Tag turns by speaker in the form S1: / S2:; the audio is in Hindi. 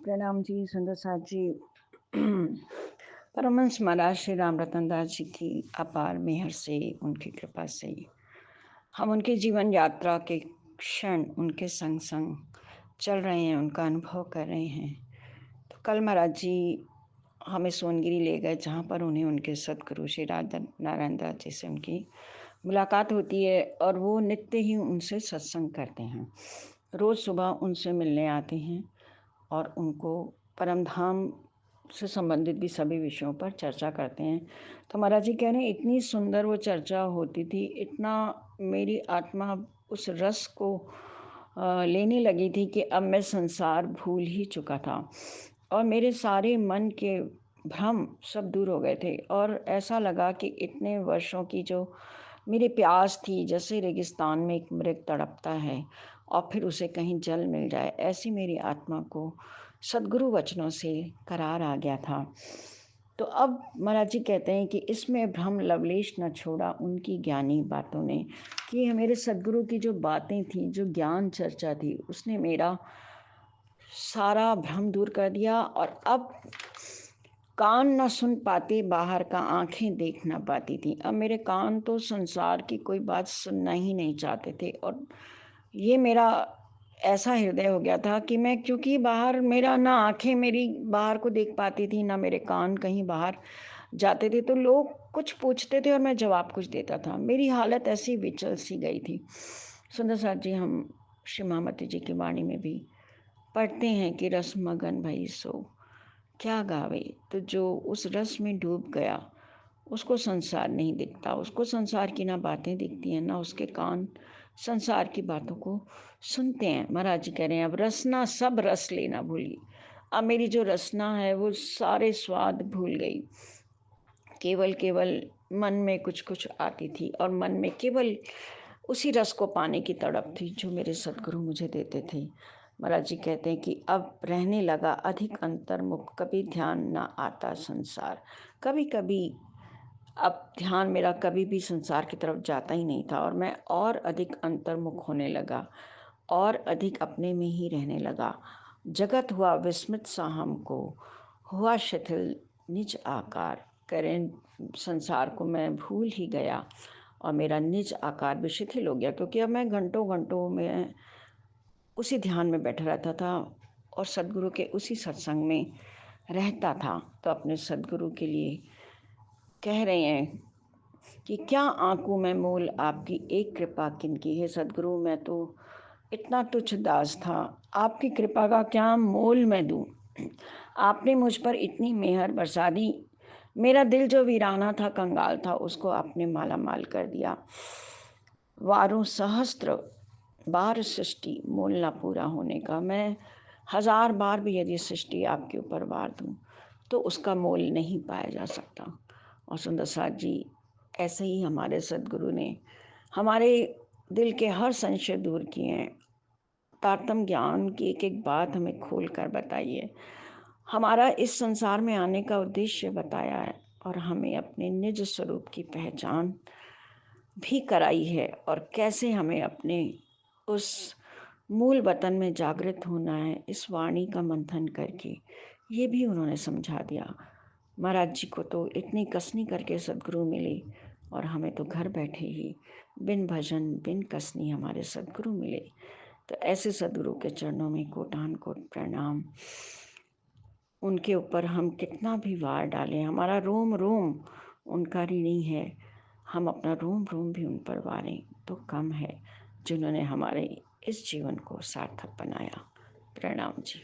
S1: प्रणाम जी, सुंदर साथ जी। परमहंस महाराज श्री राम रतन दास जी की अपार मेहर से, उनकी कृपा से हम उनकी जीवन यात्रा के क्षण उनके संग संग चल रहे हैं, उनका अनुभव कर रहे हैं। तो कल महाराज जी हमें सोनगिरी ले गए, जहाँ पर उन्हें उनके सदगुरु श्री राधा नारायण दास जी से उनकी मुलाकात होती है और वो नित्य ही उनसे सत्संग करते हैं। रोज़ सुबह उनसे मिलने आते हैं और उनको परम धाम से संबंधित भी सभी विषयों पर चर्चा करते हैं। तो महाराज जी कह रहे हैं, इतनी सुंदर वो चर्चा होती थी, इतना मेरी आत्मा उस रस को लेने लगी थी कि अब मैं संसार भूल ही चुका था और मेरे सारे मन के भ्रम सब दूर हो गए थे और ऐसा लगा कि इतने वर्षों की जो मेरी प्यास थी, जैसे रेगिस्तान में एक मृग तड़पता है और फिर उसे कहीं जल मिल जाए, ऐसी मेरी आत्मा को सद्गुरु वचनों से करार आ गया था। तो अब महाराज जी कहते हैं कि इसमें भ्रम लवलेश न छोड़ा उनकी ज्ञानी बातों ने, कि मेरे सद्गुरु की जो बातें थी, जो ज्ञान चर्चा थी, उसने मेरा सारा भ्रम दूर कर दिया। और अब कान न सुन पाते बाहर का, आंखें देख ना पाती थी। अब मेरे कान तो संसार की कोई बात सुनना ही नहीं चाहते थे और ये मेरा ऐसा हृदय हो गया था कि मैं, क्योंकि बाहर मेरा ना आंखें मेरी बाहर को देख पाती थी, ना मेरे कान कहीं बाहर जाते थे, तो लोग कुछ पूछते थे और मैं जवाब कुछ देता था। मेरी हालत ऐसी विचल सी गई थी। सुंदर साथ जी, हम श्री महामती जी की वाणी में भी पढ़ते हैं कि रस मगन भई सो क्या गावे। तो जो उस रस में डूब गया उसको संसार नहीं दिखता, उसको संसार की ना बातें दिखती हैं, ना उसके कान संसार की बातों को सुनते हैं। महाराज जी कह रहे हैं, अब रसना सब रस लेना भूली। अब मेरी जो रसना है वो सारे स्वाद भूल गई। केवल केवल मन में कुछ कुछ आती थी और मन में केवल उसी रस को पाने की तड़प थी जो मेरे सद्गुरु मुझे देते थे। महाराज जी कहते हैं कि अब रहने लगा अधिक अंतर्मुख, कभी ध्यान ना आता संसार। कभी कभी अब ध्यान मेरा कभी भी संसार की तरफ जाता ही नहीं था और मैं और अधिक अंतर्मुख होने लगा और अधिक अपने में ही रहने लगा। जगत हुआ विस्मित सा हमको, हुआ शिथिल निज आकार। करें संसार को मैं भूल ही गया और मेरा निज आकार भी शिथिल हो गया, क्योंकि अब मैं घंटों घंटों में उसी ध्यान में बैठा रहता था और सद्गुरु के उसी सत्संग में रहता था। तो अपने सद्गुरु के लिए कह रहे हैं कि क्या आंकू मैं मोल आपकी एक कृपा किनकी है। सद्गुरु, मैं तो इतना तुच्छ दास था, आपकी कृपा का क्या मोल मैं दूं। आपने मुझ पर इतनी मेहर बरसा दी, मेरा दिल जो वीराना था, कंगाल था, उसको आपने माला माल कर दिया। वारों सहस्त्र बार सृष्टि मोल ना पूरा होने का, मैं 1000 बार भी यदि सृष्टि आपके ऊपर वार दूं तो उसका मोल नहीं पाया जा सकता। और सुंदर साथ जी, ऐसे ही हमारे सद्गुरु ने हमारे दिल के हर संशय दूर किए हैं। तारतम ज्ञान की एक एक बात हमें खोल कर बताइए, हमारा इस संसार में आने का उद्देश्य बताया है और हमें अपने निज स्वरूप की पहचान भी कराई है और कैसे हमें अपने उस मूल वतन में जागृत होना है, इस वाणी का मंथन करके ये भी उन्होंने समझा दिया। महाराज जी को तो इतनी कसनी करके सद्गुरु मिले और हमें तो घर बैठे ही बिन भजन बिन कसनी हमारे सद्गुरु मिले। तो ऐसे सद्गुरु के चरणों में कोटान कोट प्रणाम। उनके ऊपर हम कितना भी वार डालें, हमारा रोम रोम उनका ऋणी है, हम अपना रोम रोम भी उन पर वारें तो कम है, जिन्होंने हमारे इस जीवन को सार्थक बनाया। प्रणाम जी।